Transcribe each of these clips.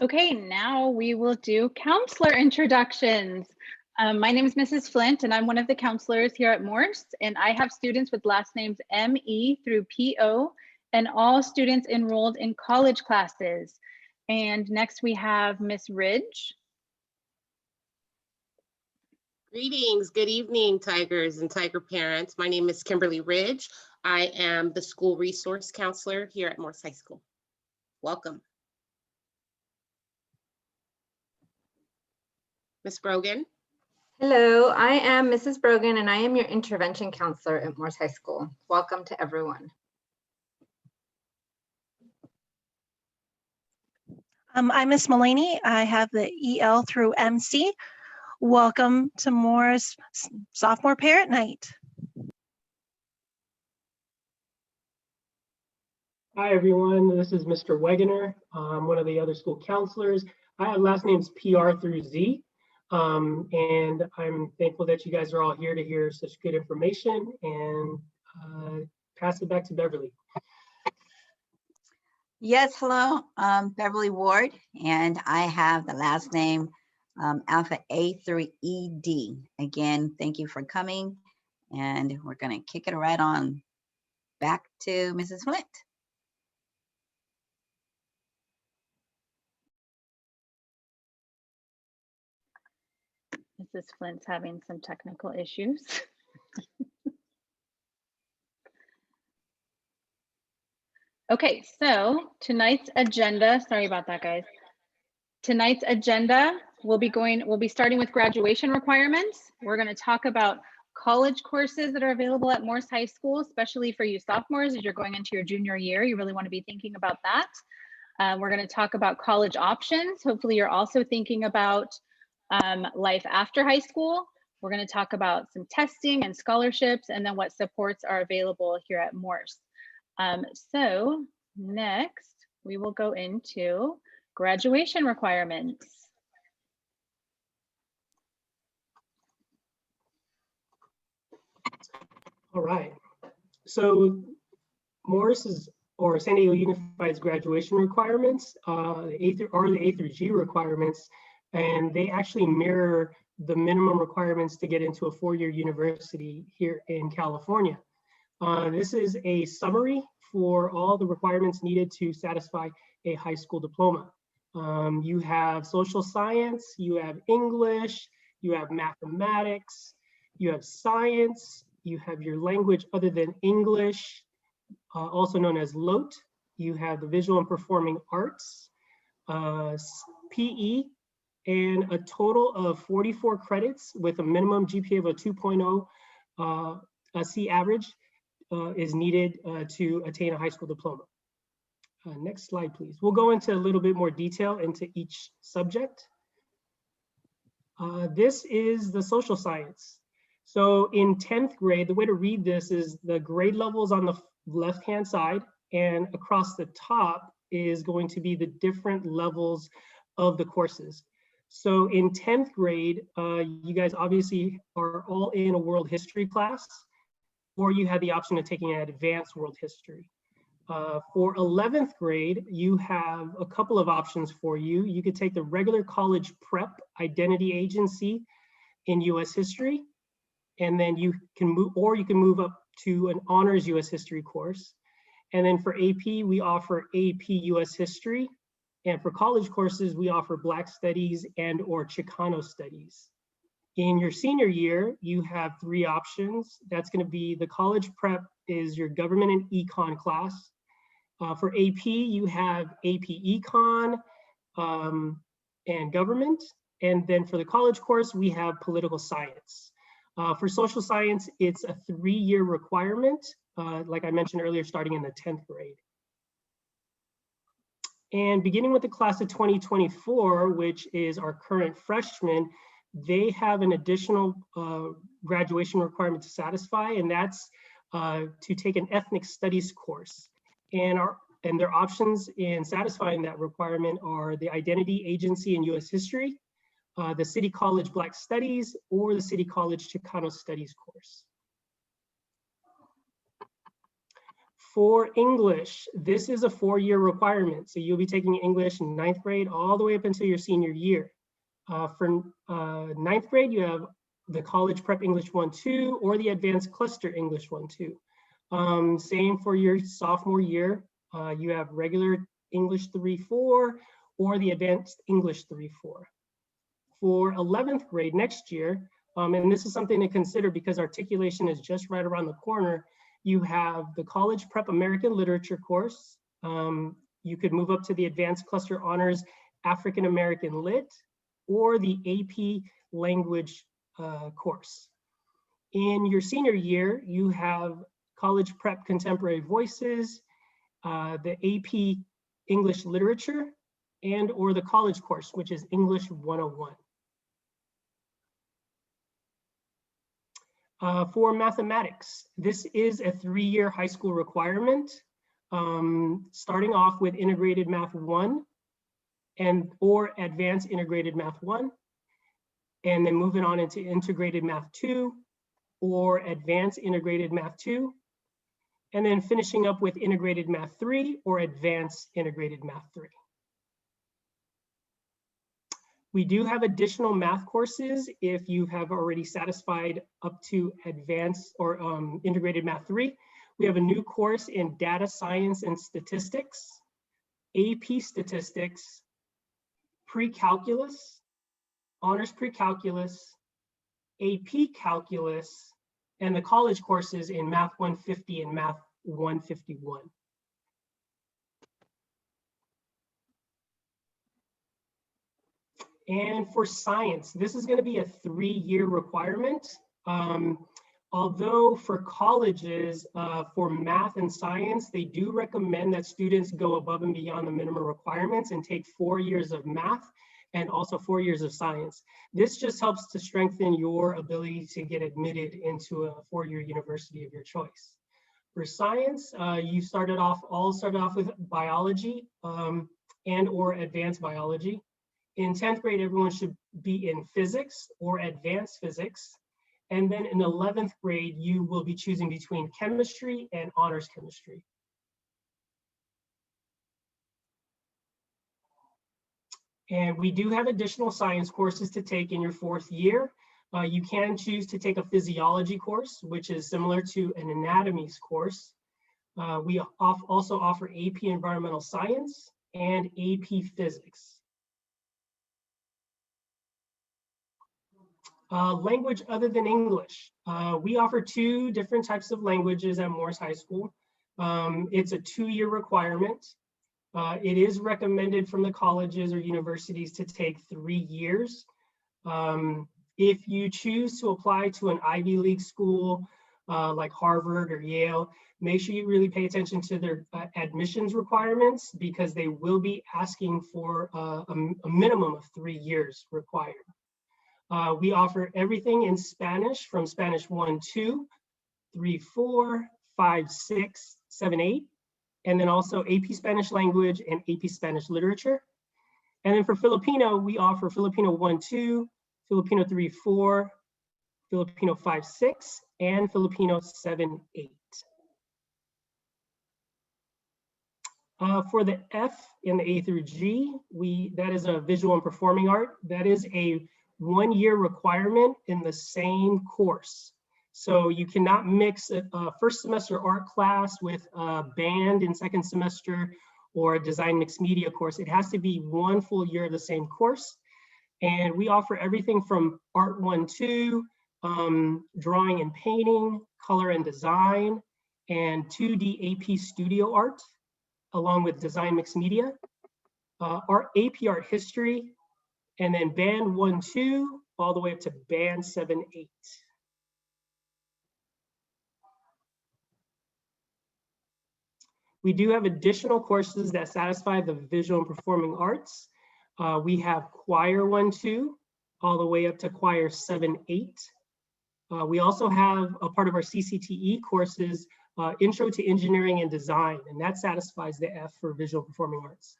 Okay, now we will do counselor introductions. My name is Mrs. Flint, and I'm one of the counselors here at Morse, and I have students with last names M.E. through P.O., and all students enrolled in college classes. And next we have Miss Ridge. Greetings, good evening, Tigers and Tiger parents. My name is Kimberly Ridge. I am the school resource counselor here at Morse High School. Welcome. Ms. Brogan. Hello, I am Mrs. Brogan and I am your intervention counselor at Morse High School. Welcome to everyone. I'm Miss Mullaney. I have the EL through MC. Welcome to Morse Sophomore Parent Night. Hi everyone, this is Mr. Wegener. I'm one of the other school counselors. I have last names PR through Z, and I'm thankful that you guys are all here to hear such good information, and pass it back to Beverly. Yes, hello, Beverly Ward, and I have the last name Alpha A through ED. Again, thank you for coming, and we're going to kick it right on back to Mrs. Flint. Mrs. Flint's having some technical issues. Okay, so tonight's agenda, sorry about that, guys. Tonight's agenda, we'll be starting with graduation requirements. We're going to talk about college courses that are available at Morse High School, especially for you sophomores as you're going into your junior year. You really want to be thinking about that. We're going to talk about college options. Hopefully you're also thinking about life after high school. We're going to talk about some testing and scholarships, and then what supports are available here at Morse. So next we will go into graduation requirements. All right, so Morse's or San Diego Unified's graduation requirements the A through G requirements, and they actually mirror the minimum requirements to get into a four-year university here in California. This is a summary for all the requirements needed to satisfy a high school diploma. You have social science, you have English, you have mathematics, you have science, you have your language other than English, also known as LOTE. You have the visual and performing arts, PE, and a total of 44 credits with a minimum GPA of a 2.0 C average is needed to attain a high school diploma. Next slide, please. We'll go into a little bit more detail into each subject. This is the social science. So in 10th grade, the way to read this is the grade levels on the left-hand side, and across the top is going to be the different levels of the courses. So in 10th grade, you guys obviously are all in a world history class, or you had the option of taking an advanced world history. For 11th grade, you have a couple of options for you. You could take the regular college prep identity agency in US history, and then you can move up to an honors US history course. And then for AP, we offer AP US history. And for college courses, we offer Black Studies and or Chicano Studies. In your senior year, you have three options. That's going to be the college prep is your government and econ class. For AP, you have AP Econ and government. And then for the college course, we have political science. For social science, it's a 3-year requirement, like I mentioned earlier, starting in the 10th grade. And beginning with the class of 2024, which is our current freshmen, they have an additional graduation requirement to satisfy, and that's to take an ethnic studies course. And their options in satisfying that requirement are the identity agency in US history, the City College Black Studies, or the City College Chicano Studies course. For English, this is a 4-year requirement. So you'll be taking English in 9th grade all the way up until your senior year. For 9th grade, you have the College Prep English 1-2 or the Advanced Cluster English 1-2. Same for your sophomore year. You have regular English 3-4 or the Advanced English 3-4. For 11th grade next year, and this is something to consider because articulation is just right around the corner, you have the College Prep American Literature course. You could move up to the Advanced Cluster Honors African American Lit or the AP Language course. In your senior year, you have College Prep Contemporary Voices, the AP English Literature, and or the college course, which is English 101. For mathematics, this is a 3-year high school requirement, starting off with Integrated Math 1 or Advanced Integrated Math 1, and then moving on into Integrated Math 2 or Advanced Integrated Math 2, and then finishing up with Integrated Math 3 or Advanced Integrated Math 3. We do have additional math courses if you have already satisfied up to Advanced or Integrated Math 3. We have a new course in Data Science and Statistics, AP Statistics, Pre-Calculus, Honors Pre-Calculus, AP Calculus, and the college courses in Math 150 and Math 151. And for science, this is going to be a 3-year requirement. Although for colleges, for math and science, they do recommend that students go above and beyond the minimum requirements and take 4 years of math and also 4 years of science. This just helps to strengthen your ability to get admitted into a 4-year university of your choice. For science, you all started off with biology and or advanced biology. In 10th grade, everyone should be in physics or advanced physics. And then in 11th grade, you will be choosing between chemistry and honors chemistry. And we do have additional science courses to take in your 4th year. You can choose to take a physiology course, which is similar to an anatomy course. We also offer AP Environmental Science and AP Physics. Language other than English. We offer 2 different types of languages at Morris High School. It's a 2-year requirement. It is recommended from the colleges or universities to take 3 years. If you choose to apply to an Ivy League school like Harvard or Yale, make sure you really pay attention to their admissions requirements because they will be asking for a minimum of 3 years required. We offer everything in Spanish from Spanish 1-2, 3-4, 5-6, 7-8, and then also AP Spanish Language and AP Spanish Literature. And then for Filipino, we offer Filipino 1-2, Filipino 3-4, Filipino 5-6, and Filipino 7-8. For the F in the A through G, that is a visual and performing art. That is a 1-year requirement in the same course. So you cannot mix a first semester art class with a band in 2nd semester or a design mixed media course. It has to be 1 full year of the same course. And we offer everything from Art 1-2, drawing and painting, color and design, and 2D AP studio art, along with design mixed media, AP art history, and then band 1-2 all the way up to band 7-8. We do have additional courses that satisfy the visual and performing arts. We have choir 1-2 all the way up to choir 7-8. We also have a part of our CCTE courses, Intro to Engineering and Design, and that satisfies the F for visual performing arts.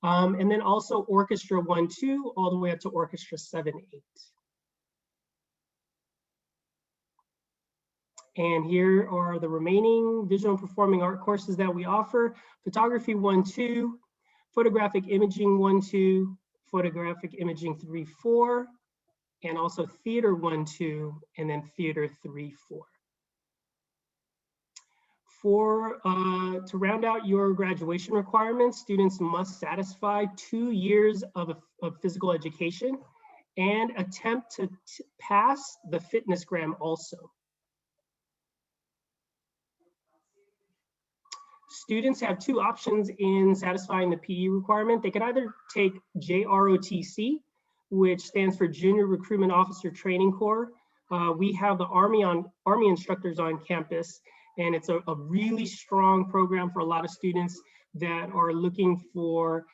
And then also Orchestra 1-2 all the way up to Orchestra 7-8. And here are the remaining visual and performing art courses that we offer: photography 1-2, photographic imaging 1-2, photographic imaging 3-4, and also theater 1-2, and then theater 3-4. To round out your graduation requirements, students must satisfy 2 years of physical education and attempt to pass the fitnessgram also. Students have 2 options in satisfying the PE requirement. They can either take JROTC, which stands for Junior Recruitment Officer Training Corps. We have the Army instructors on campus, and it's a really strong program for a lot of students that are looking for,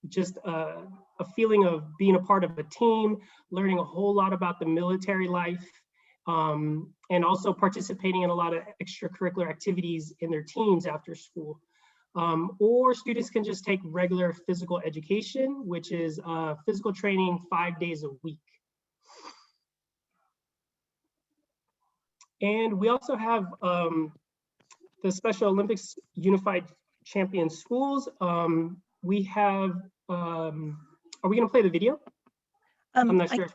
just a feeling of being a part of a team, learning a whole lot about the military life, and also participating in a lot of extracurricular activities in their teams after school. Or students can just take regular physical education, which is physical training 5 days a week. And we also have the Special Olympics Unified Champion Schools. We have, are we gonna play the video? I'm not sure.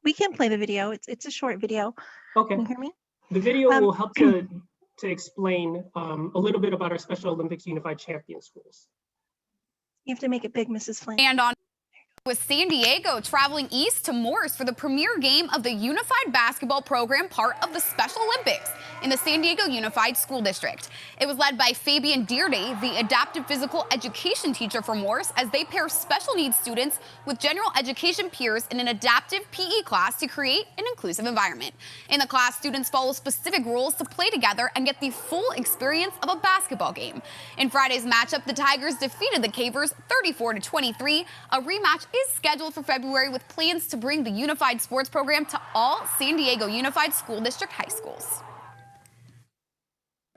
We can play the video. It's a short video. Okay. Can you hear me? The video will help to explain a little bit about our Special Olympics Unified Champion Schools. You have to make it big, Mrs. Flynn. And on with San Diego traveling east to Morris for the premier game of the Unified Basketball Program, part of the Special Olympics in the San Diego Unified School District. It was led by Fabian Dearday, the adaptive physical education teacher for Morris, as they pair special needs students with general education peers in an adaptive PE class to create an inclusive environment. In the class, students follow specific rules to play together and get the full experience of a basketball game. In Friday's matchup, the Tigers defeated the Cavers 34-23. A rematch is scheduled for February, with plans to bring the unified sports program to all San Diego Unified School District high schools.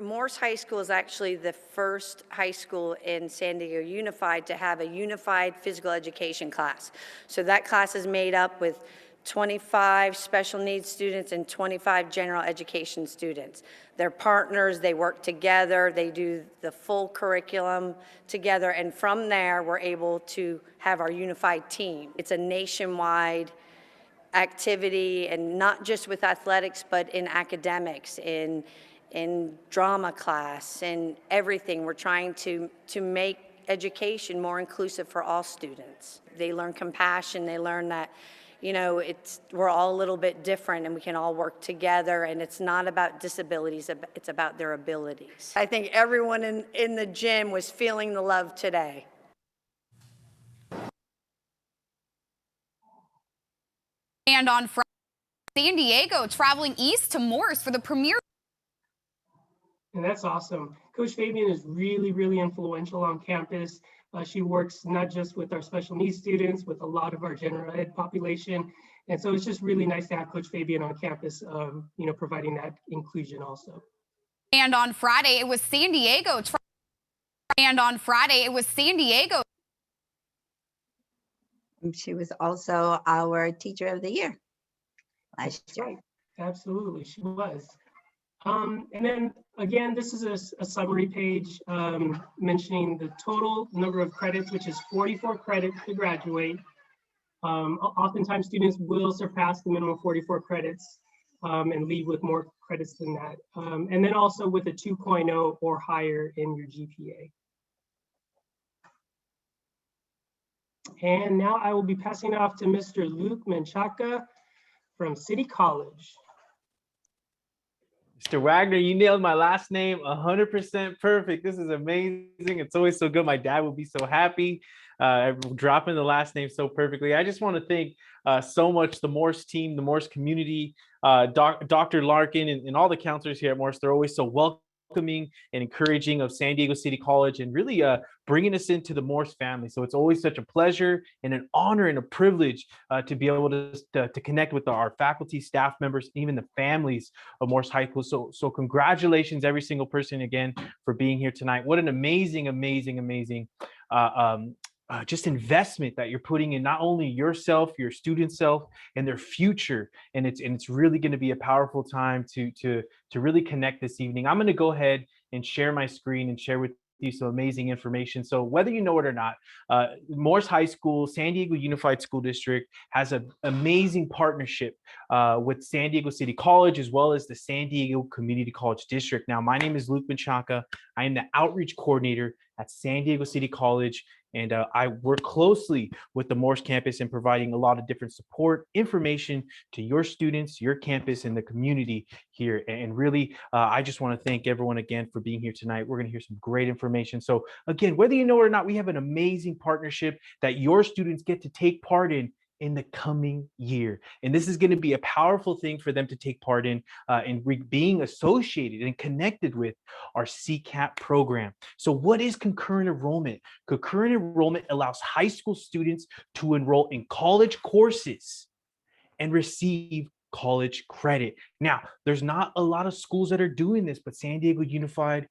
Morris High School is actually the first high school in San Diego Unified to have a unified physical education class. So that class is made up with 25 special needs students and 25 general education students. They're partners, they work together, they do the full curriculum together, and from there we're able to have our unified team. It's a nationwide activity, and not just with athletics, but in academics, in drama class, and everything. We're trying to make education more inclusive for all students. They learn compassion, they learn that, you know, we're all a little bit different and we can all work together, and it's not about disabilities, it's about their abilities. I think everyone in the gym was feeling the love today. And on Friday, San Diego traveling east to Morris for the premier. And that's awesome. Coach Fabian is really, really influential on campus. She works not just with our special needs students, with a lot of our general ed population. And so it's just really nice to have Coach Fabian on campus, providing that inclusion also. And on Friday, it was San Diego. She was also our teacher of the year last year. Right. Absolutely, she was. And then again, this is a summary page mentioning the total number of credits, which is 44 credits to graduate. Oftentimes students will surpass the minimum 44 credits and leave with more credits than that. And then also with a 2.0 or higher in your GPA. And now I will be passing off to Mr. Luke Menchaca from City College. Mr. Wagner, you nailed my last name 100% perfect. This is amazing. It's always so good. My dad will be so happy dropping the last name so perfectly. I just want to thank so much the Morse team, the Morse community, Dr. Larkin, and all the counselors here at Morse. They're always so welcoming and encouraging of San Diego City College, and really bringing us into the Morse family. So it's always such a pleasure and an honor and a privilege to be able to connect with our faculty, staff members, even the families of Morse High School. So congratulations, every single person, again, for being here tonight. What an amazing just investment that you're putting in not only yourself, your student self, and their future. And it's really going to be a powerful time to really connect this evening. I'm going to go ahead and share my screen and share with you some amazing information. So whether you know it or not, Morse High School, San Diego Unified School District has an amazing partnership with San Diego City College, as well as the San Diego Community College District. Now, my name is Luke Menchaca. I am the outreach coordinator at San Diego City College. And I work closely with the Morse campus in providing a lot of different support, information to your students, your campus, and the community here. And really, I just want to thank everyone again for being here tonight. We're going to hear some great information. So again, whether you know it or not, we have an amazing partnership that your students get to take part in the coming year. And this is going to be a powerful thing for them to take part in being associated and connected with our CCAP program. So what is concurrent enrollment? Concurrent enrollment allows high school students to enroll in college courses and receive college credit. Now, there's not a lot of schools that are doing this, but San Diego Unified,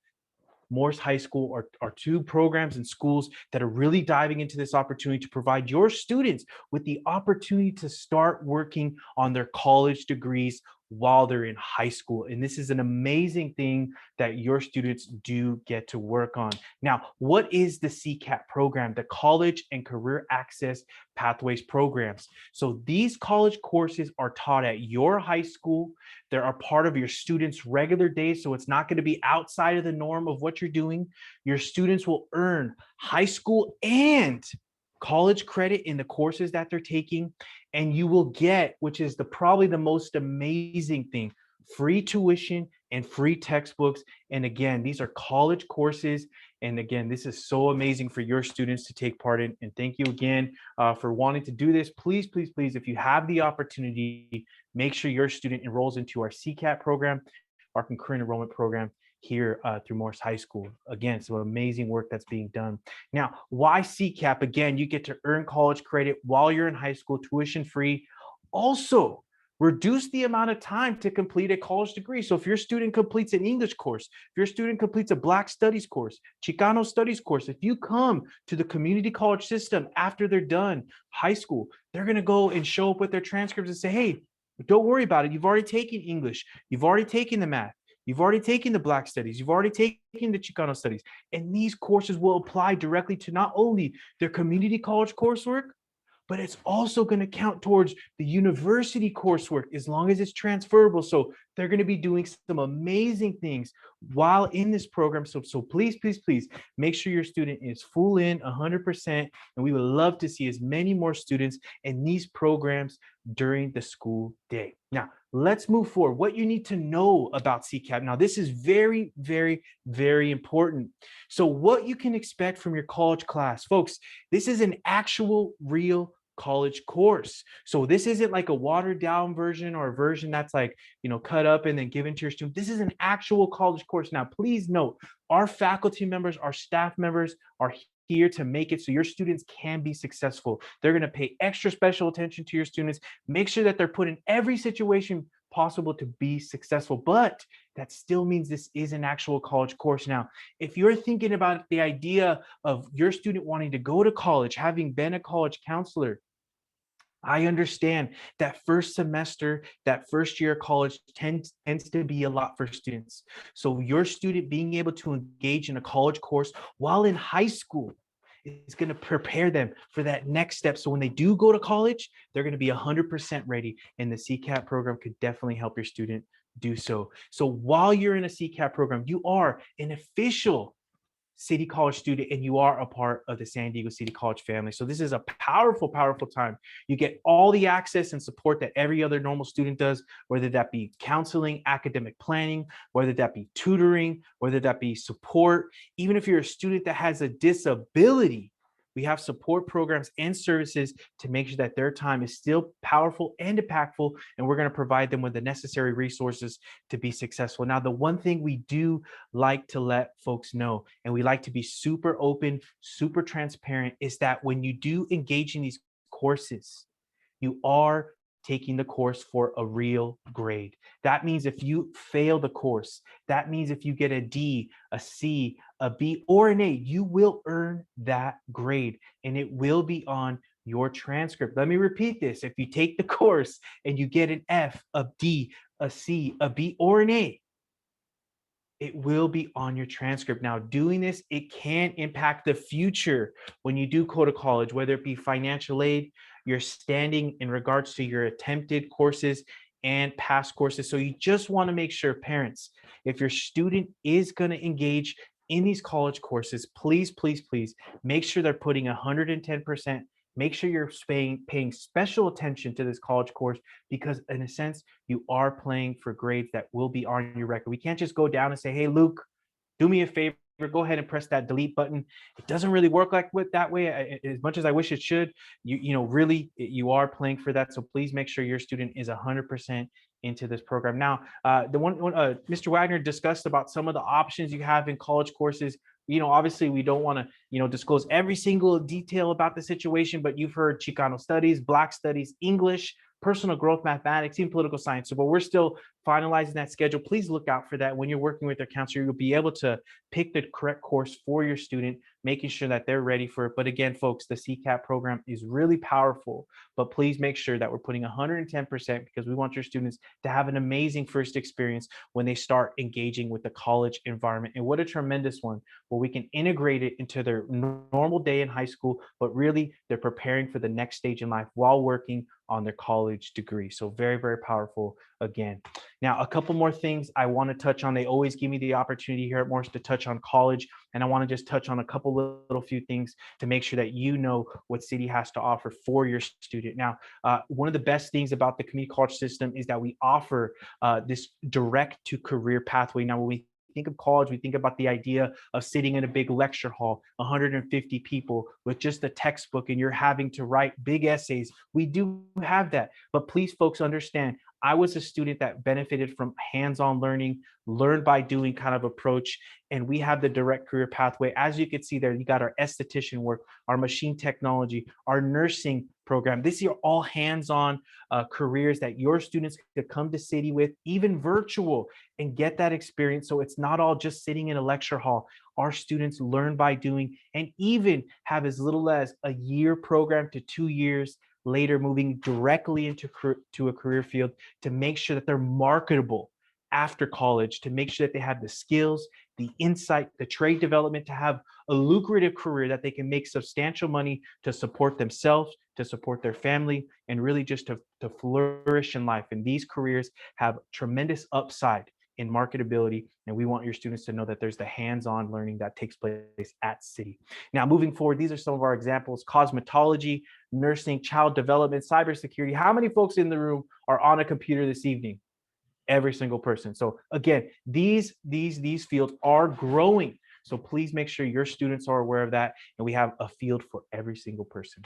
Morse High School are two programs and schools that are really diving into this opportunity to provide your students with the opportunity to start working on their college degrees while they're in high school. And this is an amazing thing that your students do get to work on. Now, what is the CCAP program? The College and Career Access Pathways programs. So these college courses are taught at your high school. They are part of your students' regular days, so it's not going to be outside of the norm of what you're doing. Your students will earn high school and college credit in the courses that they're taking, and you will get, which is probably the most amazing thing, free tuition and free textbooks. And again, these are college courses. And again, this is so amazing for your students to take part in. And thank you again for wanting to do this. Please, please, please, if you have the opportunity, make sure your student enrolls into our CCAP program, our concurrent enrollment program here through Morse High School. Again, some amazing work that's being done. Now, why CCAP? Again, you get to earn college credit while you're in high school, tuition free. Also, reduce the amount of time to complete a college degree. So if your student completes an English course, if your student completes a Black Studies course, Chicano Studies course, if you come to the community college system after they're done high school, they're going to go and show up with their transcripts and say, hey, don't worry about it. You've already taken English. You've already taken the math. You've already taken the Black Studies. You've already taken the Chicano Studies. And these courses will apply directly to not only their community college coursework, but it's also going to count towards the university coursework as long as it's transferable. So they're going to be doing some amazing things while in this program. So please, please, please make sure your student is full in 100%. And we would love to see as many more students in these programs during the school day. Now, let's move forward. What you need to know about CCAP. Now, this is very, very, very important. So what you can expect from your college class, folks, this is an actual real college course. So this isn't like a watered down version or a version that's like, cut up and then given to your student. This is an actual college course. Now, please note, our faculty members, our staff members are here to make it so your students can be successful. They're going to pay extra special attention to your students, make sure that they're put in every situation possible to be successful. But that still means this is an actual college course. Now, if you're thinking about the idea of your student wanting to go to college, having been a college counselor, I understand that first semester, that first year of college tends to be a lot for students. So your student being able to engage in a college course while in high school is going to prepare them for that next step. So when they do go to college, they're going to be 100% ready. And the CCAP program could definitely help your student do so. So while you're in a CCAP program, you are an official City College student and you are a part of the San Diego City College family. So this is a powerful, powerful time. You get all the access and support that every other normal student does, whether that be counseling, academic planning, whether that be tutoring, whether that be support. Even if you're a student that has a disability, we have support programs and services to make sure that their time is still powerful and impactful, and we're going to provide them with the necessary resources to be successful. Now, the one thing we do like to let folks know, and we like to be super open, super transparent, is that when you do engage in these courses, you are taking the course for a real grade. That means if you fail the course, that means if you get a D, a C, a B, or an A, you will earn that grade and it will be on your transcript. Let me repeat this. If you take the course and you get an F, a D, a C, a B, or an A, it will be on your transcript. Now, doing this, it can impact the future when you do go to college, whether it be financial aid, your standing in regards to your attempted courses and past courses. So you just want to make sure, parents, if your student is going to engage in these college courses, please, please, please make sure they're putting 110%. Make sure you're paying special attention to this college course because in a sense, you are playing for grades that will be on your record. We can't just go down and say, hey, Luke, do me a favor, go ahead and press that delete button. It doesn't really work like that way. As much as I wish it should, really, you are playing for that. So please make sure your student is 100% into this program. Now, Mr. Wagner discussed about some of the options you have in college courses. Obviously we don't want to, disclose every single detail about the situation, but you've heard Chicano studies, Black studies, English, personal growth, mathematics, even political science. So, but we're still finalizing that schedule. Please look out for that. When you're working with your counselor, you'll be able to pick the correct course for your student, making sure that they're ready for it. But again, folks, the CCAP program is really powerful, but please make sure that we're putting 110% because we want your students to have an amazing first experience when they start engaging with the college environment. And what a tremendous one where we can integrate it into their normal day in high school, but really they're preparing for the next stage in life while working on their college degree. So very, very powerful again. Now, a couple more things I want to touch on. They always give me the opportunity here at Morse to touch on college. And I want to just touch on a couple little few things to make sure that you know what City has to offer for your student. Now, one of the best things about the community college system is that we offer this direct to career pathway. Now, when we think of college, we think about the idea of sitting in a big lecture hall, 150 people with just a textbook, and you're having to write big essays. We do have that, but please, folks, understand, I was a student that benefited from hands-on learning, learn by doing kind of approach, and we have the direct career pathway. As you can see there, you got our esthetician work, our machine technology, our nursing program. These are all hands-on careers that your students could come to City with, even virtual, and get that experience. So it's not all just sitting in a lecture hall. Our students learn by doing, and even have as little as a year program to 2 years later moving directly into a career field to make sure that they're marketable after college, to make sure that they have the skills, the insight, the trade development, to have a lucrative career that they can make substantial money to support themselves, to support their family, and really just to flourish in life. And these careers have tremendous upside in marketability, and we want your students to know that there's the hands-on learning that takes place at City. Now, moving forward, these are some of our examples: cosmetology, nursing, child development, cybersecurity. How many folks in the room are on a computer this evening? Every single person. So again, these fields are growing. So please make sure your students are aware of that, and we have a field for every single person.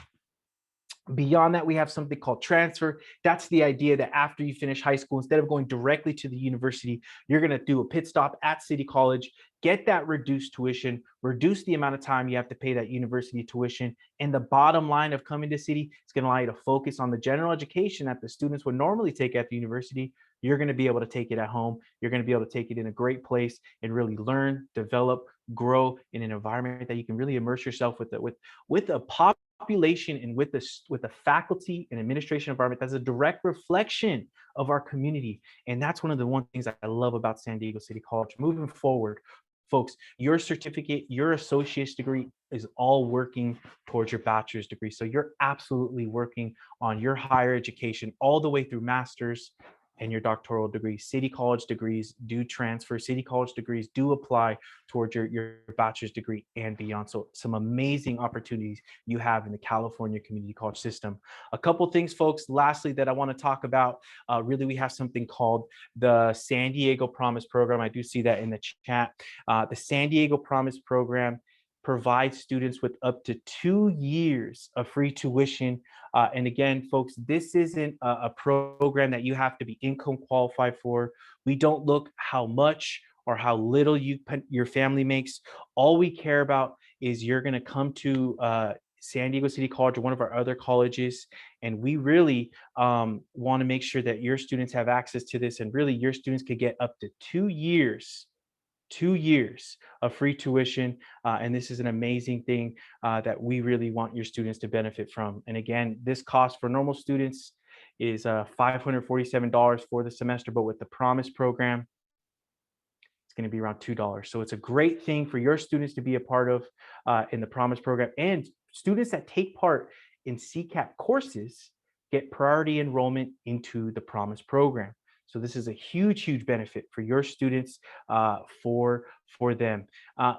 Beyond that, we have something called transfer. That's the idea that after you finish high school, instead of going directly to the university, you're going to do a pit stop at City College, get that reduced tuition, reduce the amount of time you have to pay that university tuition. And the bottom line of coming to City is going to allow you to focus on the general education that the students would normally take at the university. You're going to be able to take it at home. You're going to be able to take it in a great place and really learn, develop, grow in an environment that you can really immerse yourself with a population and with the faculty and administration environment that's a direct reflection of our community. And that's one of the things I love about San Diego City College. Moving forward, folks, your certificate, your associate's degree is all working towards your bachelor's degree. So you're absolutely working on your higher education all the way through master's and your doctoral degree. City College degrees do transfer. City College degrees do apply towards your bachelor's degree and beyond. So some amazing opportunities you have in the California community college system. A couple things, folks, lastly, that I want to talk about. Really, we have something called the San Diego Promise Program. I do see that in the chat. The San Diego Promise Program provides students with up to 2 years of free tuition. And again, folks, this isn't a program that you have to be income qualified for. We don't look how much or how little your family makes. All we care about is you're going to come to San Diego City College or one of our other colleges. And we really want to make sure that your students have access to this, and really your students could get up to 2 years of free tuition. And this is an amazing thing that we really want your students to benefit from. And again, this cost for normal students is $547 for the semester, but with the Promise program, it's going to be around $2. So it's a great thing for your students to be a part of in the Promise program. And students that take part in CCAP courses get priority enrollment into the Promise program. So this is a huge, huge benefit for your students, for them.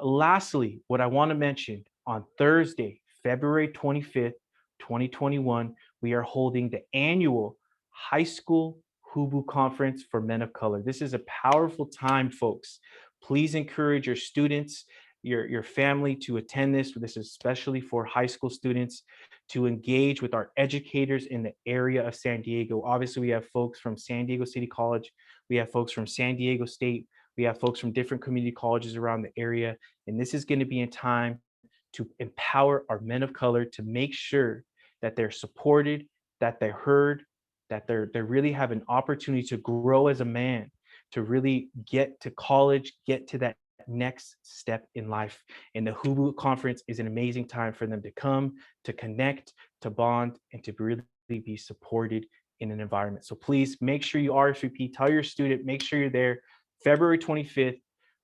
Lastly, what I want to mention, on Thursday, February 25th, 2021, we are holding the annual High School Hubu Conference for Men of Color. This is a powerful time, folks. Please encourage your students, your family to attend this. This is especially for high school students, to engage with our educators in the area of San Diego. Obviously, we have folks from San Diego City College, we have folks from San Diego State, we have folks from different community colleges around the area. And this is going to be in time to empower our men of color, to make sure that they're supported, that they're heard, that they really have an opportunity to grow as a man, to really get to college, get to that next step in life. And the Hubu conference is an amazing time for them to come, to connect, to bond, and to really be supported in an environment. So please make sure you RSVP, tell your student, make sure you're there, February 25th,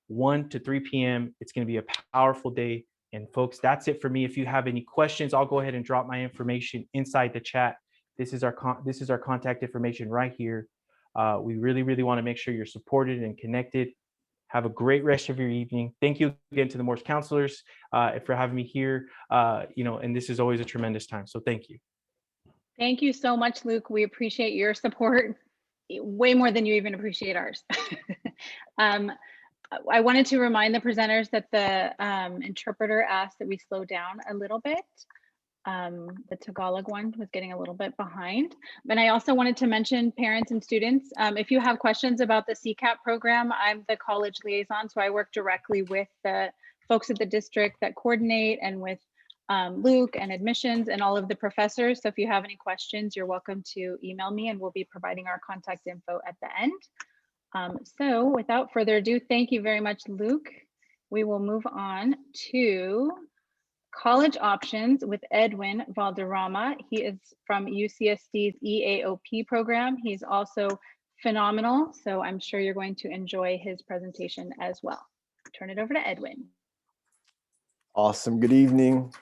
1 to 3 p.m. It's going to be a powerful day. And folks, that's it for me. If you have any questions, I'll go ahead and drop my information inside the chat. This is our contact information right here. We really, really want to make sure you're supported and connected. Have a great rest of your evening. Thank you again to the Morse counselors for having me here. And this is always a tremendous time. So thank you. Thank you so much, Luke. We appreciate your support way more than you even appreciate ours. I wanted to remind the presenters that the interpreter asked that we slow down a little bit. The Tagalog one was getting a little bit behind. And I also wanted to mention parents and students, if you have questions about the CCAP program, I'm the college liaison, so I work directly with the folks at the district that coordinate, and with Luke and admissions and all of the professors. So if you have any questions, you're welcome to email me, and we'll be providing our contact info at the end. So without further ado, thank you very much, Luke. We will move on to college options with Edwin Valderrama. He is from UCSD's EAOP program. He's also phenomenal, so I'm sure you're going to enjoy his presentation as well. Turn it over to Edwin. Awesome. Good evening,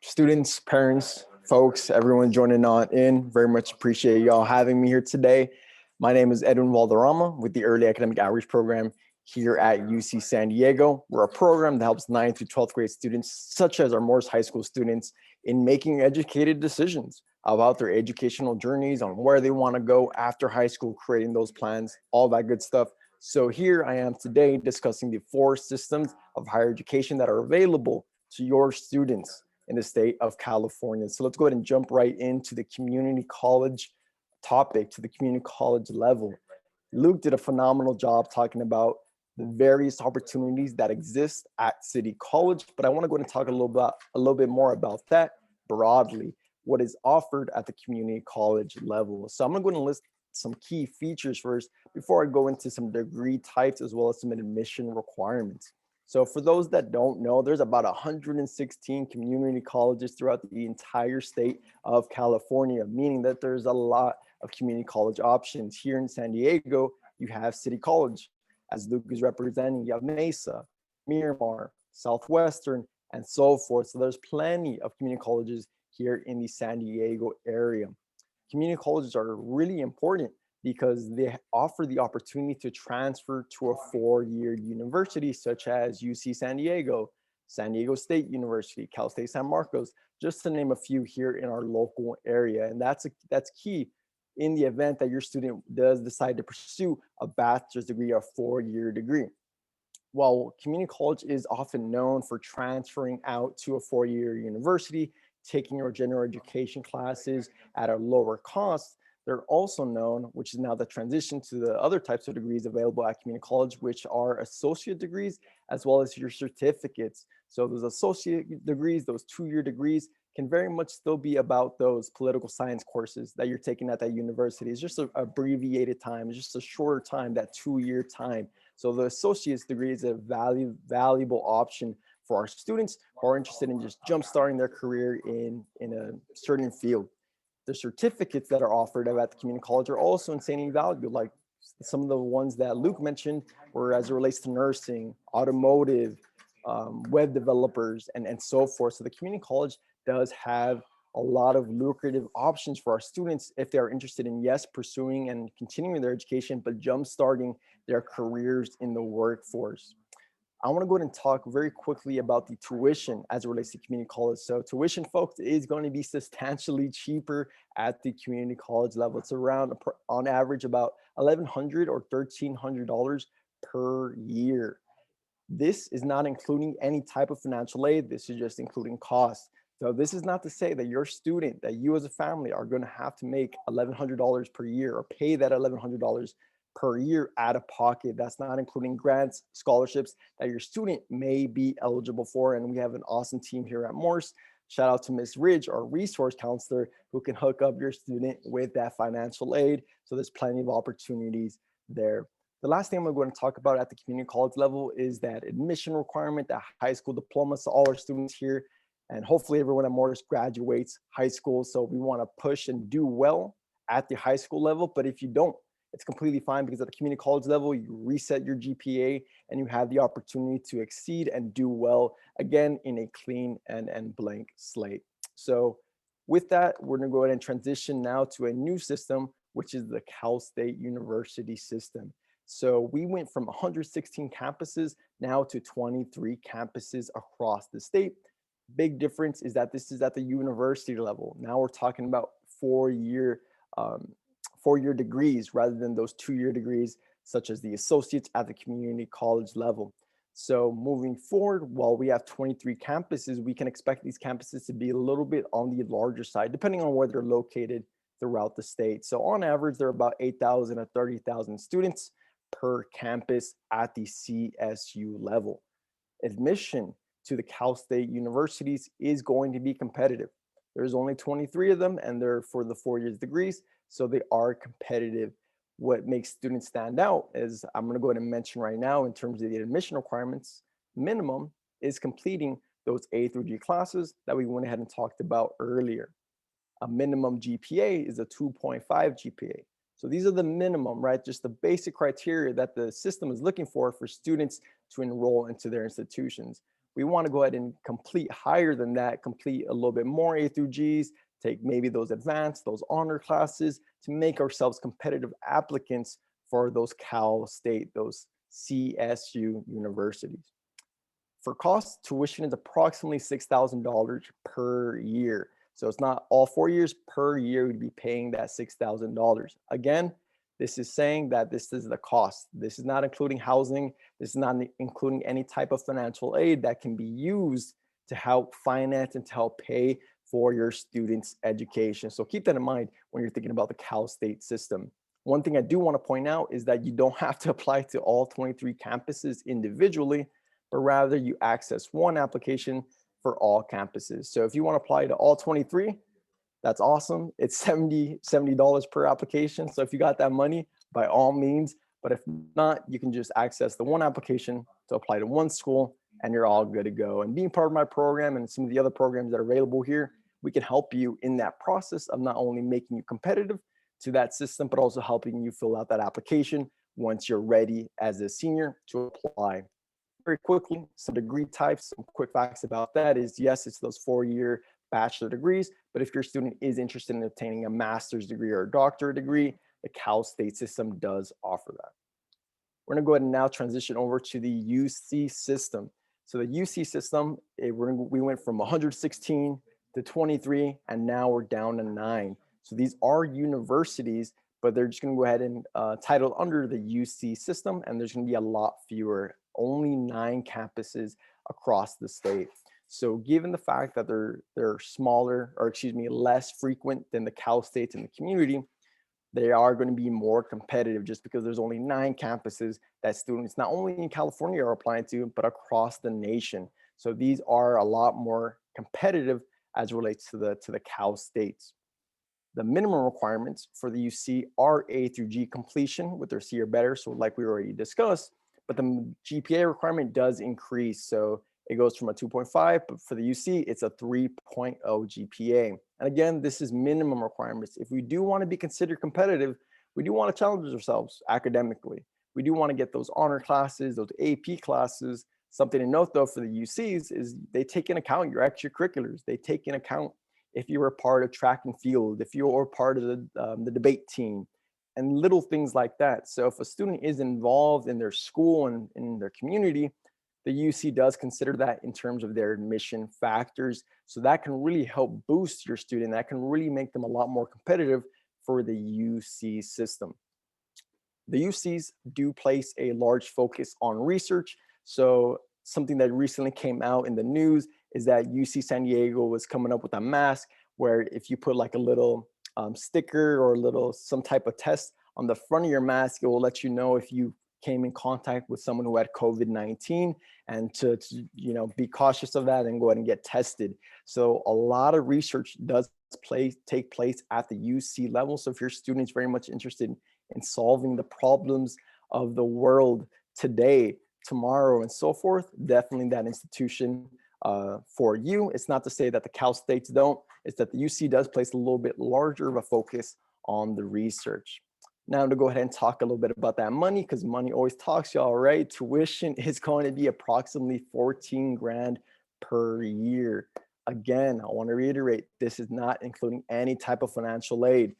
students, parents, folks, everyone joining on in. Very much appreciate y'all having me here today. My name is Edwin Valderrama with the Early Academic Outreach Program here at UC San Diego. We're a program that helps 9th through 12th grade students, such as our Morse High School students, in making educated decisions about their educational journeys, on where they want to go after high school, creating those plans, all that good stuff. So here I am today discussing the 4 systems of higher education that are available to your students in the state of California. So let's go ahead and jump right into the community college topic, to the community college level. Luke did a phenomenal job talking about the various opportunities that exist at City College, but I want to go and talk a little bit more about that broadly, what is offered at the community college level. So I'm going to go and list some key features first before I go into some degree types as well as some admission requirements. So for those that don't know, there's about 116 community colleges throughout the entire state of California, meaning that there's a lot of community college options. Here in San Diego, you have City College, as Luke is representing. You have Mesa, Miramar, Southwestern, and so forth. So there's plenty of community colleges here in the San Diego area. Community colleges are really important because they offer the opportunity to transfer to a 4-year university, such as UC San Diego, San Diego State University, Cal State San Marcos, just to name a few here in our local area. And that's key in the event that your student does decide to pursue a bachelor's degree or 4-year degree. While community college is often known for transferring out to a 4-year university, taking your general education classes at a lower cost, they're also known, which is now the transition to the other types of degrees available at community college, which are associate degrees, as well as your certificates. So those associate degrees, those 2-year degrees, can very much still be about those political science courses that you're taking at that university. It's just an abbreviated time. It's just a shorter time, that 2-year time. So the associate's degree is a valuable option for our students who are interested in just jumpstarting their career in a certain field. The certificates that are offered at the community college are also insanely valuable, like some of the ones that Luke mentioned, or as it relates to nursing, automotive, web developers, and so forth. So the community college does have a lot of lucrative options for our students if they are interested in, yes, pursuing and continuing their education, but jumpstarting their careers in the workforce. I want to go ahead and talk very quickly about the tuition as it relates to community college. So tuition, folks, is going to be substantially cheaper at the community college level. It's around, on average, about $1,100 or $1,300 per year. This is not including any type of financial aid. This is just including costs. So this is not to say that your student, that you as a family are going to have to make $1,100 per year or pay that $1,100 per year out of pocket. That's not including grants, scholarships that your student may be eligible for. And we have an awesome team here at Morse. Shout out to Ms. Ridge, our resource counselor, who can hook up your student with that financial aid. So there's plenty of opportunities there. The last thing I'm going to talk about at the community college level is that admission requirement, that high school diploma. So all our students here, and hopefully everyone at Morris graduates high school. So we want to push and do well at the high school level. But if you don't, it's completely fine, because at the community college level, you reset your GPA and you have the opportunity to exceed and do well, again, in a clean and blank slate. So with that, we're going to go ahead and transition now to a new system, which is the Cal State University system. So we went from 116 campuses now to 23 campuses across the state. Big difference is that this is at the university level. Now we're talking about four-year degrees rather than those 2-year degrees, such as the associates at the community college level. So moving forward, while we have 23 campuses, we can expect these campuses to be a little bit on the larger side, depending on where they're located throughout the state. So on average, there are about 8,000 to 30,000 students per campus at the CSU level. Admission to the Cal State universities is going to be competitive. There's only 23 of them, and they're for the 4 years degrees, so they are competitive. What makes students stand out is, I'm going to go ahead and mention right now, in terms of the admission requirements, minimum is completing those A through G classes that we went ahead and talked about earlier. A minimum GPA is a 2.5 GPA. So these are the minimum, right? Just the basic criteria that the system is looking for students to enroll into their institutions. We want to go ahead and complete higher than that, complete a little bit more A through Gs, take maybe those advanced, those honor classes, to make ourselves competitive applicants for those Cal State, those CSU universities. For cost, tuition is approximately $6,000 per year. So it's not all 4 years, per year we'd be paying that $6,000. Again, this is saying that this is the cost. This is not including housing. This is not including any type of financial aid that can be used to help finance and to help pay for your students' education. So keep that in mind when you're thinking about the Cal State system. One thing I do want to point out is that you don't have to apply to all 23 campuses individually, but rather you access one application for all campuses. So if you want to apply to all 23, that's awesome. It's $70 per application. So if you got that money, by all means, but if not, you can just access the one application to apply to one school and you're all good to go. And being part of my program and some of the other programs that are available here, we can help you in that process of not only making you competitive to that system, but also helping you fill out that application once you're ready as a senior to apply. Very quickly, some degree types, some quick facts about that is, yes, it's those 4-year bachelor degrees, but if your student is interested in obtaining a master's degree or a doctorate degree, the Cal State system does offer that. We're going to go ahead and now transition over to the UC system. So the UC system, we went from 116 to 23, and now we're down to 9. So these are universities, but they're just going to go ahead and title under the UC system, and there's going to be a lot fewer, only 9 campuses across the state. So given the fact that they're smaller, or excuse me, less frequent than the Cal States in the community, they are going to be more competitive just because there's only 9 campuses that students not only in California are applying to, but across the nation. So these are a lot more competitive as it relates to the Cal States. The minimum requirements for the UC are A through G completion with their C or better, so like we already discussed, but the GPA requirement does increase. So it goes from a 2.5, but for the UC, it's a 3.0 GPA. And again, this is minimum requirements. If we do want to be considered competitive, we do want to challenge ourselves academically. We do want to get those honor classes, those AP classes. Something to note though for the UCs is they take in account your extracurriculars. They take in account if you were part of track and field, if you were part of the debate team, and little things like that. So if a student is involved in their school and in their community, the UC does consider that in terms of their admission factors. So that can really help boost your student. That can really make them a lot more competitive for the UC system. The UCs do place a large focus on research. So something that recently came out in the news is that UC San Diego was coming up with a mask where if you put like a little sticker or some type of test on the front of your mask, it will let you know if you came in contact with someone who had COVID-19 and to be cautious of that and go ahead and get tested. So a lot of research does take place at the UC level. So if your student is very much interested in solving the problems of the world today, tomorrow, and so forth, definitely that institution for you. It's not to say that the Cal States don't, it's that the UC does place a little bit larger of a focus on the research. Now to go ahead and talk a little bit about that money, because money always talks, y'all, right? Tuition is going to be approximately 14 grand per year. Again, I want to reiterate, this is not including any type of financial aid.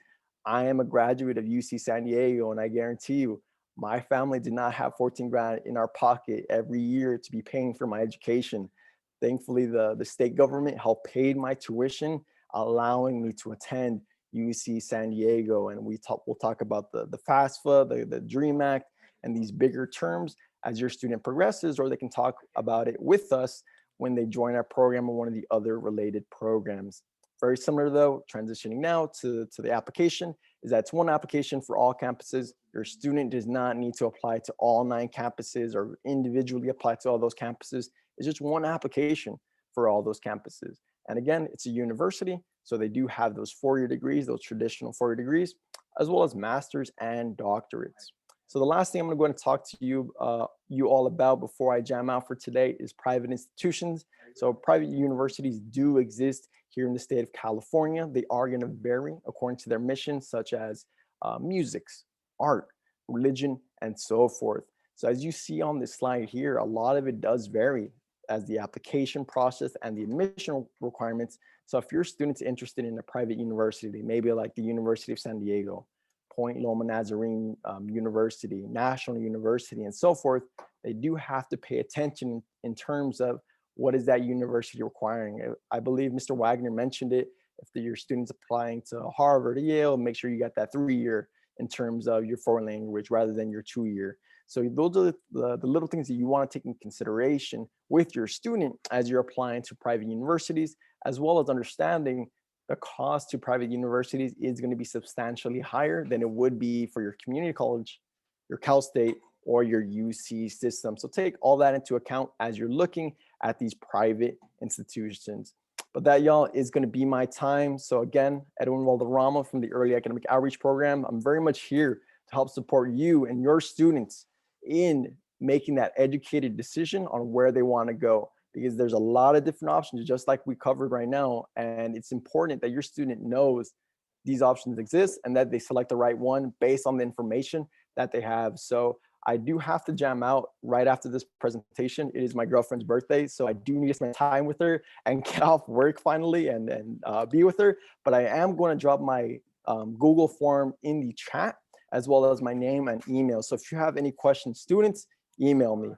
I am a graduate of UC San Diego, and I guarantee you, my family did not have 14 grand in our pocket every year to be paying for my education. Thankfully, the state government helped pay my tuition, allowing me to attend UC San Diego. And we'll talk about the FAFSA, the DREAM Act, and these bigger terms as your student progresses, or they can talk about it with us when they join our program or one of the other related programs. Very similar though, transitioning now to the application, is that it's one application for all campuses. Your student does not need to apply to all 9 campuses or individually apply to all those campuses. It's just one application for all those campuses. And again, it's a university, so they do have those 4-year degrees, those traditional 4-year degrees, as well as masters and doctorates. So the last thing I'm going to go and talk to you all about before I jam out for today is private institutions. So private universities do exist here in the state of California. They are going to vary according to their mission, such as music, art, religion, and so forth. So as you see on this slide here, a lot of it does vary as the application process and the admission requirements. So if your student's interested in a private university, maybe like the University of San Diego, Point Loma Nazarene University, National University, and so forth, they do have to pay attention in terms of what is that university requiring. I believe Mr. Wagner mentioned it. If your student's applying to Harvard or Yale, make sure you got that 3-year in terms of your foreign language rather than your 2-year. So those are the little things that you want to take in consideration with your student as you're applying to private universities, as well as understanding the cost to private universities is going to be substantially higher than it would be for your community college, your Cal State, or your UC system. So take all that into account as you're looking at these private institutions. But that, y'all, is going to be my time. So again, Edwin Valderrama from the Early Academic Outreach Program. I'm very much here to help support you and your students in making that educated decision on where they want to go, because there's a lot of different options, just like we covered right now. And it's important that your student knows these options exist and that they select the right one based on the information that they have. So I do have to jam out right after this presentation. It is my girlfriend's birthday, so I do need to spend time with her and get off work finally and be with her. But I am going to drop my Google form in the chat, as well as my name and email. So if you have any questions, students, email me.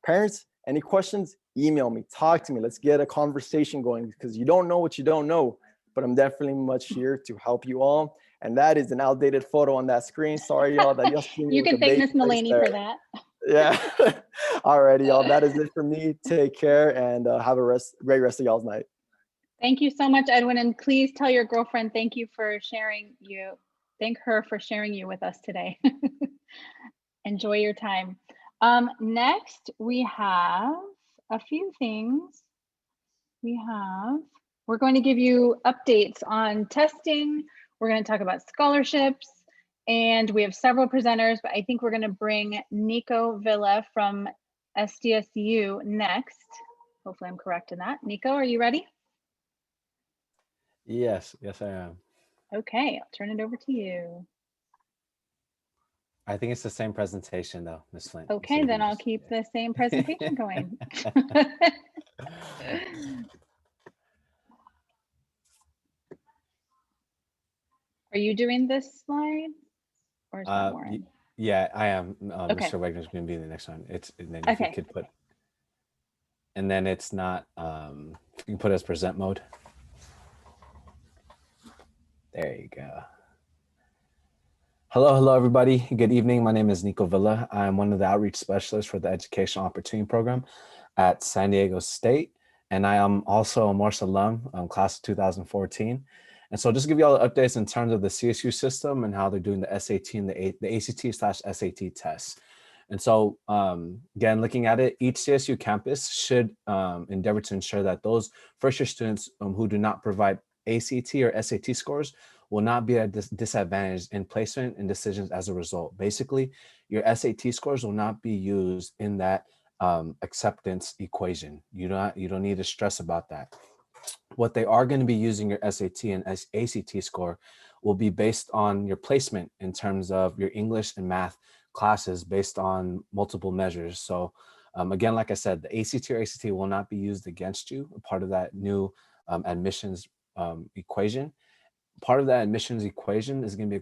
Parents, any questions, email me, talk to me. Let's get a conversation going, because you don't know what you don't know, but I'm definitely much here to help you all. And that is an outdated photo on that screen. Sorry, y'all, that y'all see me You with can the thank baby Miss Mulaney for that. Yeah. Alrighty, y'all. That is it for me. Take care and have a great rest of y'all's night. Thank you so much, Edwin. And please tell your girlfriend, thank you for sharing you. Thank her for sharing you with us today. Enjoy your time. Next, we have a few things. We're We're going to give you updates on testing. We're going to talk about scholarships, and we have several presenters, but I think we're going to bring Nico Villa from SDSU next. Hopefully I'm correct in that. Nico, are you ready? Yes, I am. Okay, I'll turn it over to you. I think it's the same presentation though, Ms. Flint. Okay, then I'll keep the same presentation going. Are you doing this slide? Or is that Warren? Yeah, I am. Okay. Mr. Wagner's going to be the next one. And then if you Okay. could put, and then it's not, you can put it as present mode. There you go. Hello, everybody. Good evening. My name is Nico Villa. I'm one of the outreach specialists for the Educational Opportunity Program at San Diego State. And I am also a Morse alum, class of 2014. And so just give you all the updates in terms of the CSU system and how they're doing the SAT and the ACT/SAT tests. And so again, looking at it, each CSU campus should endeavor to ensure that those first-year students who do not provide ACT or SAT scores will not be at disadvantage in placement and decisions as a result. Basically, your SAT scores will not be used in that acceptance equation. You don't need to stress about that. What they are going to be using your SAT and ACT score will be based on your placement in terms of your English and math classes based on multiple measures. So again, like I said, the ACT or ACT will not be used against you, a part of that new admissions equation. Part of that admissions equation is going to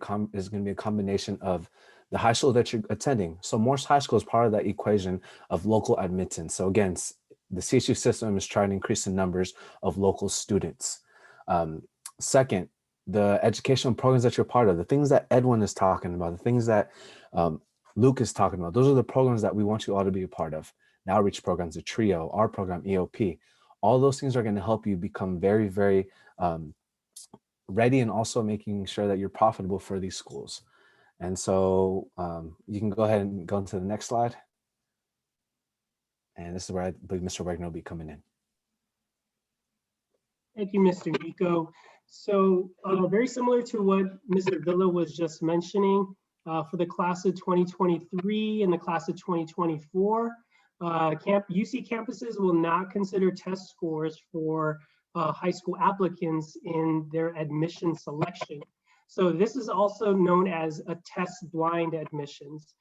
be a combination of the high school that you're attending. So Morse High School is part of that equation of local admittance. So again, the CSU system is trying to increase the numbers of local students. Second, the educational programs that you're part of, the things that Edwin is talking about, the things that Luke is talking about, those are the programs that we want you all to be a part of. The outreach programs, the TRIO, our program, EOP, all those things are going to help you become very, very ready, and also making sure that you're profitable for these schools. And so you can go ahead and go into the next slide. And this is where I believe Mr. Wagner will be coming in. Thank you, Mr. Nico. So very similar to what Mr. Villa was just mentioning, for the class of 2023 and the class of 2024, UC campuses will not consider test scores for high school applicants in their admission selection. So this is also known as a test blind admissions.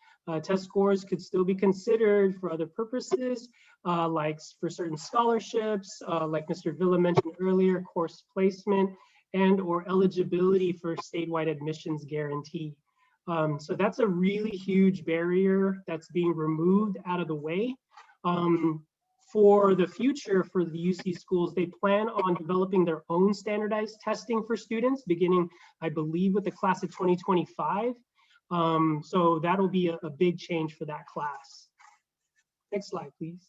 Test scores could still be considered for other purposes, like for certain scholarships, like Mr. Villa mentioned earlier, course placement, and or eligibility for statewide admissions guarantee. So that's a really huge barrier that's being removed out of the way. For the future, for the UC schools, they plan on developing their own standardized testing for students, beginning, I believe, with the class of 2025. So that'll be a big change for that class. Next slide, please.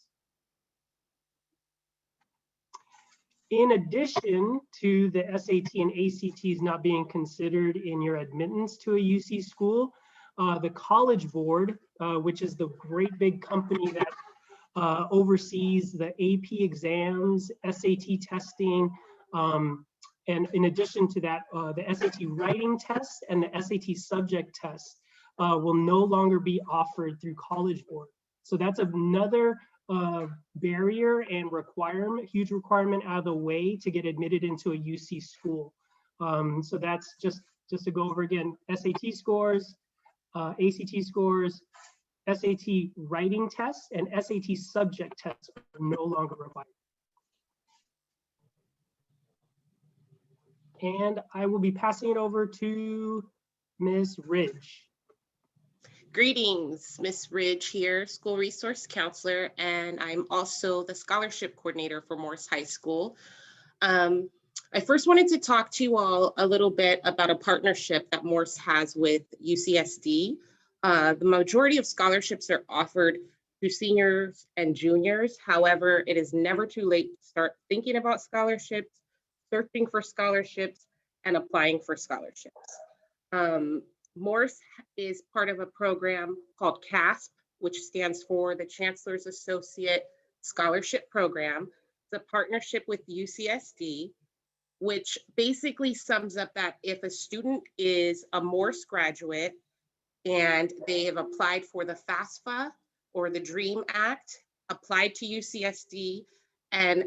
In addition to the SAT and ACTs not being considered in your admittance to a UC school, the College Board, which is the great big company that oversees the AP exams, SAT testing, and in addition to that, the SAT writing test and the SAT subject test will no longer be offered through College Board. So that's another barrier and requirement, huge requirement out of the way to get admitted into a UC school. So that's just to go over again, SAT scores, ACT scores, SAT writing tests, and SAT subject tests are no longer required. And I will be passing it over to Ms. Ridge. Greetings, Ms. Ridge here, school resource counselor, and I'm also the scholarship coordinator for Morse High School. I first wanted to talk to you all a little bit about a partnership that Morse has with UCSD. The majority of scholarships are offered to seniors and juniors. However, it is never too late to start thinking about scholarships, searching for scholarships, and applying for scholarships. Morse is part of a program called CASP, which stands for the Chancellor's Associate Scholarship Program. It's a partnership with UCSD. which basically sums up that if a student is a Morse graduate and they have applied for the FAFSA or the DREAM Act, applied to UCSD, and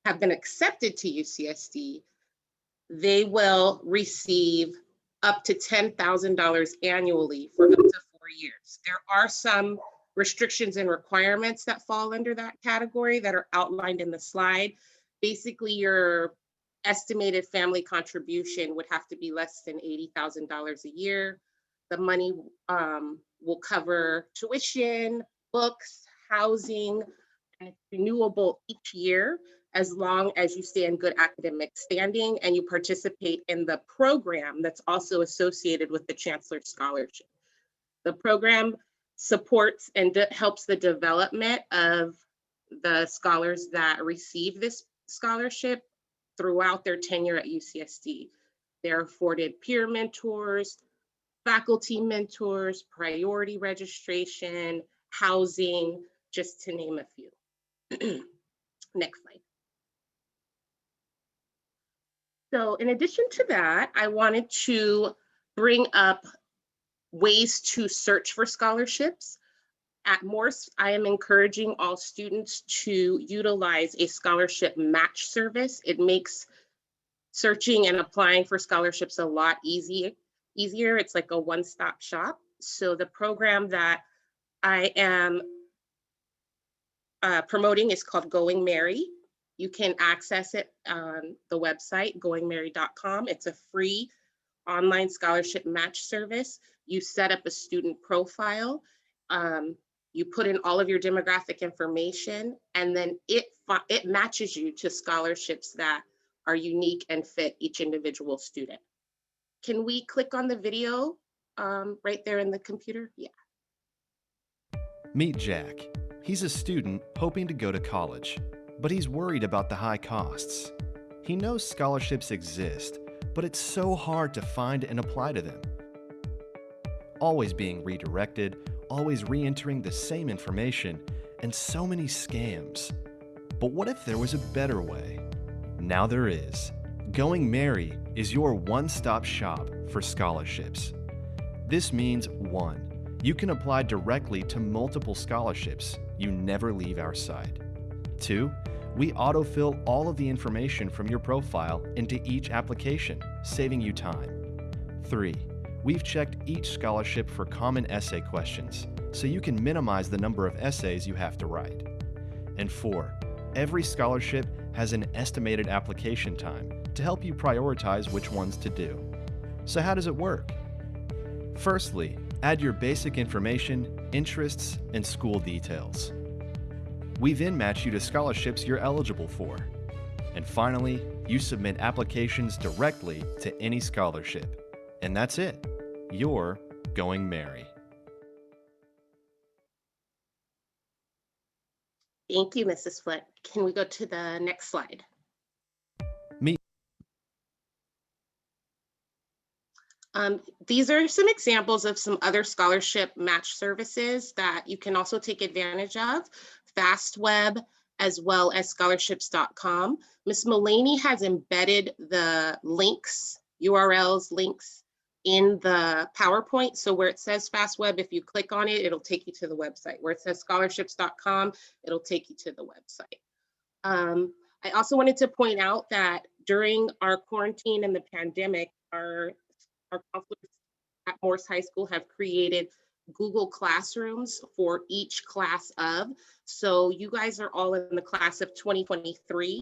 have been accepted to UCSD, they will receive up to $10,000 annually for up to 4 years. There are some restrictions and requirements that fall under that category that are outlined in the slide. Basically, your estimated family contribution would have to be less than $80,000 a year. The money will cover tuition, books, housing, and it's renewable each year as long as you stay in good academic standing and you participate in the program that's also associated with the Chancellor Scholarship. The program supports and helps the development of the scholars that receive this scholarship throughout their tenure at UCSD. They're afforded peer mentors, faculty mentors, priority registration, housing, just to name a few. Next slide. So in addition to that, I wanted to bring up ways to search for scholarships. At Morse, I am encouraging all students to utilize a scholarship match service. It makes searching and applying for scholarships a lot easier. It's like a one-stop shop. So the program that I am promoting is called Going Merry. You can access it on the website, goingmerry.com. It's a free online scholarship match service. You set up a student profile. You put in all of your demographic information, and then it matches you to scholarships that are unique and fit each individual student. Can we click on the video right there in the computer? Yeah. Meet Jack. He's a student hoping to go to college, but he's worried about the high costs. He knows scholarships exist, but it's so hard to find and apply to them. Always being redirected, always re-entering the same information, and so many scams. But what if there was a better way? Now there is. Going Merry is your one-stop shop for scholarships. This means 1, you can apply directly to multiple scholarships. You never leave our site. 2, we autofill all of the information from your profile into each application, saving you time. 3, we've checked each scholarship for common essay questions, so you can minimize the number of essays you have to write. And 4, every scholarship has an estimated application time to help you prioritize which ones to do. So how does it work? Firstly, add your basic information, interests, and school details. We then match you to scholarships you're eligible for. And finally, you submit applications directly to any scholarship. And that's it. You're Going Merry. Thank you, Mrs. Flick. Can we go to the next slide? These are some examples of some other scholarship match services that you can also take advantage of. FastWeb, as well as scholarships.com. Ms. Mullaney has embedded the links, URLs, links in the PowerPoint. So where it says FastWeb, if you click on it, it'll take you to the website. Where it says scholarships.com, it'll take you to the website. I also wanted to point out that during our quarantine and the pandemic, our counselors at Morse High School have created Google Classrooms for each class of. So you guys are all in the class of 2023.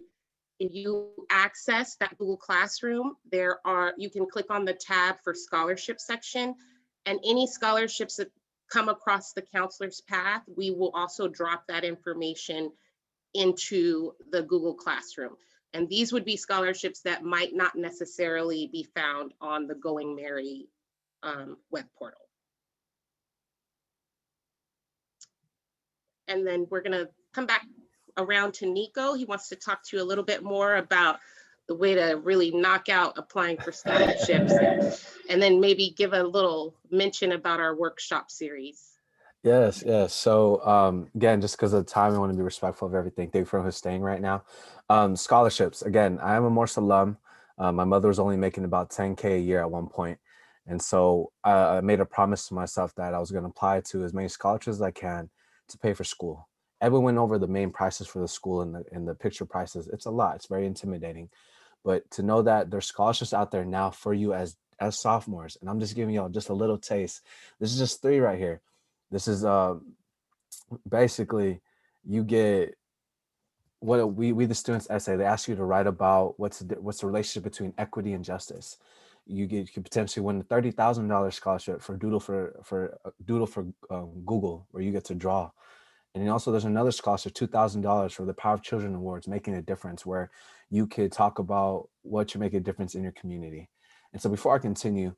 If you access that Google Classroom, you can click on the tab for scholarship section, and any scholarships that come across the counselor's path, we will also drop that information into the Google Classroom. And these would be scholarships that might not necessarily be found on the Going Merry web portal. And then we're gonna come back around to Nico. He wants to talk to you a little bit more about the way to really knock out applying for scholarships, and then maybe give a little mention about our workshop series. Yes, yes. So again, just because of the time, I want to be respectful of everything. Thank you for who's staying right now. Scholarships. Again, I am a Morse alum. My mother was only making about 10K a year at one point. And so I made a promise to myself that I was going to apply to as many scholarships as I can to pay for school. Everyone went over the main prices for the school and the picture prices. It's a lot. It's very intimidating. But to know that there's scholarships out there now for you as sophomores, and I'm just giving y'all just a little taste. This is just 3 right here. This is basically you get what we the students essay. They ask you to write about what's the relationship between equity and justice. You could potentially win a $30,000 scholarship for doodle for Google, where you get to draw. And then also there's another scholarship, $2,000 for the Power of Children Awards, Making a Difference, where you could talk about what you make a difference in your community. And so before I continue,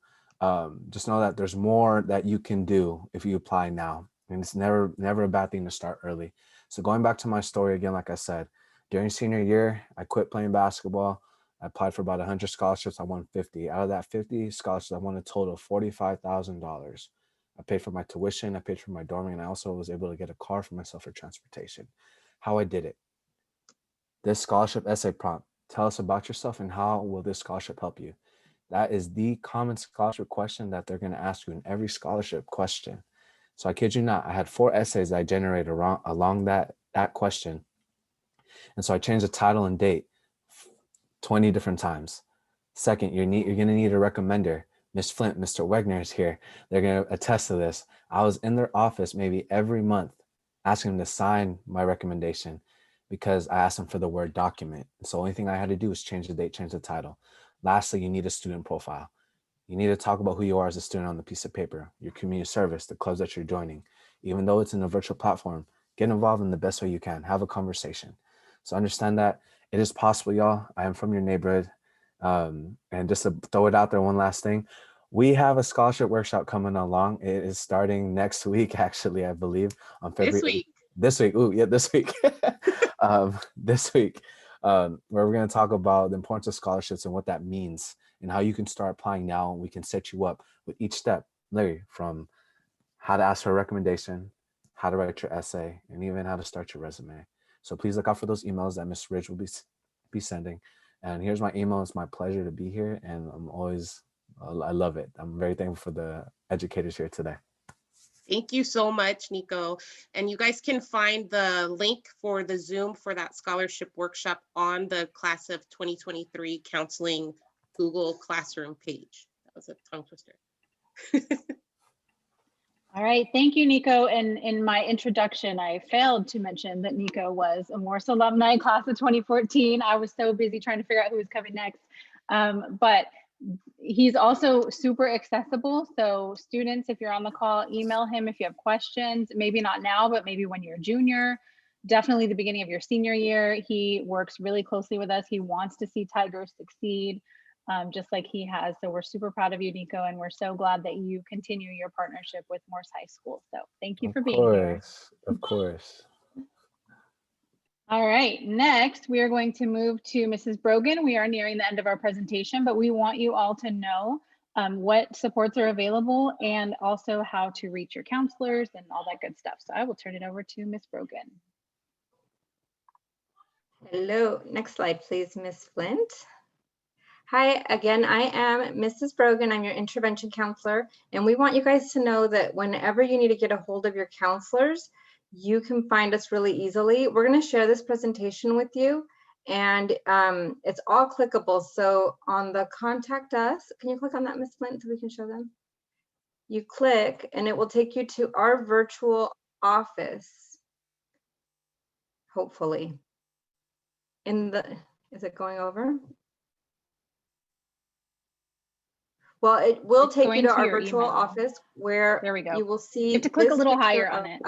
just know that there's more that you can do if you apply now. And it's never a bad thing to start early. So going back to my story again, like I said, during senior year, I quit playing basketball. I applied for about 100 scholarships. I won 50. Out of that 50 scholarships, I won a total of $45,000. I paid for my tuition, I paid for my dorming, and I also was able to get a car for myself for transportation. How I did it. This scholarship essay prompt, tell us about yourself and how will this scholarship help you? That is the common scholarship question that they're going to ask you in every scholarship question. So I kid you not, I had 4 essays I generated along that question. And so I changed the title and date 20 different times. Second, you're going to need a recommender. Miss Flint, Mr. Wegner is here. They're going to attest to this. I was in their office maybe every month asking them to sign my recommendation because I asked them for the word document. So the only thing I had to do was change the date, change the title. Lastly, you need a student profile. You need to talk about who you are as a student on the piece of paper, your community service, the clubs that you're joining. Even though it's in a virtual platform, get involved in the best way you can. Have a conversation. So understand that it is possible, y'all. I am from your neighborhood. And just to throw it out there, one last thing, we have a scholarship workshop coming along. It is starting next week, actually, I believe, on February 8th. This week. Ooh, yeah, this week. This week, where we're going to talk about the importance of scholarships and what that means and how you can start applying now. And we can set you up with each step, Larry, from how to ask for a recommendation, how to write your essay, and even how to start your resume. So please look out for those emails that Ms. Ridge will be sending. And here's my email. It's my pleasure to be here. And I love it. I'm very thankful for the educators here today. Thank you so much, Nico. And you guys can find the link for the Zoom for that scholarship workshop on the class of 2023 counseling Google Classroom page. That was a tongue twister. All right, thank you, Nico. And in my introduction, I failed to mention that Nico was a Morse alumni, class of 2014. I was so busy trying to figure out who was coming next. But he's also super accessible. So students, if you're on the call, email him if you have questions, maybe not now, but maybe when you're a junior, definitely the beginning of your senior year. He works really closely with us. He wants to see Tigers succeed. Just like he has. So we're super proud of you, Nico, and we're so glad that you continue your partnership with Morse High School. So thank you for being here. Of course. All right, next we are going to move to Mrs. Brogan. We are nearing the end of our presentation, but we want you all to know what supports are available and also how to reach your counselors and all that good stuff. So I will turn it over to Ms. Brogan. Hello, next slide, please, Ms. Flint. Hi, again, I am Mrs. Brogan. I'm your intervention counselor, and we want you guys to know that whenever you need to get a hold of your counselors, you can find us really easily. We're going to share this presentation with you, and it's all clickable. So on the contact us, can you click on that, Ms. Flint, so we can show them? You click, and it will take you to our virtual office, hopefully. Is it going over? Well, it will take you to our virtual office where there we go. You will see. You have to click a little higher on it.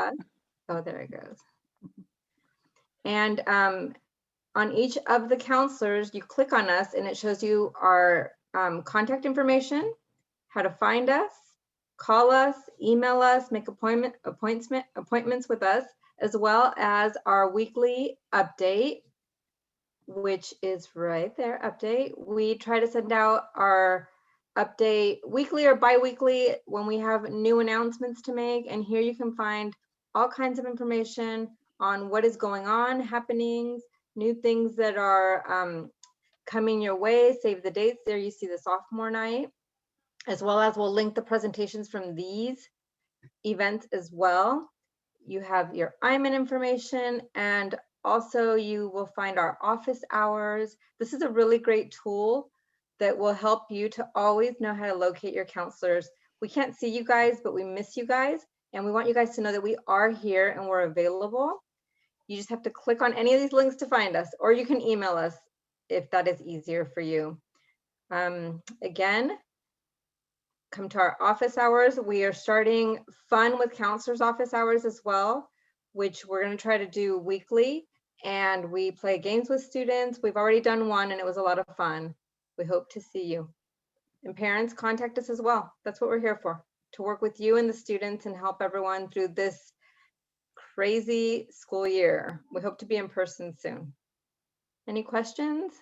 Oh, there it goes. And on each of the counselors, you click on us and it shows you our contact information, how to find us, call us, email us, make appointments with us, as well as our weekly update, which is right there, update. We try to send out our update weekly or bi-weekly when we have new announcements to make. And here you can find all kinds of information on what is going on, happenings, new things that are coming your way. Save the dates. There you see the sophomore night, as well as we'll link the presentations from these events as well. You have your IMIN information, and also you will find our office hours. This is a really great tool that will help you to always know how to locate your counselors. We can't see you guys, but we miss you guys, and we want you guys to know that we are here and we're available. You just have to click on any of these links to find us, or you can email us if that is easier for you. Again, come to our office hours. We are starting fun with counselors' office hours as well, which we're going to try to do weekly. And we play games with students. We've already done one and it was a lot of fun. We hope to see you. And parents, contact us as well. That's what we're here for, to work with you and the students and help everyone through this crazy school year. We hope to be in person soon. Any questions?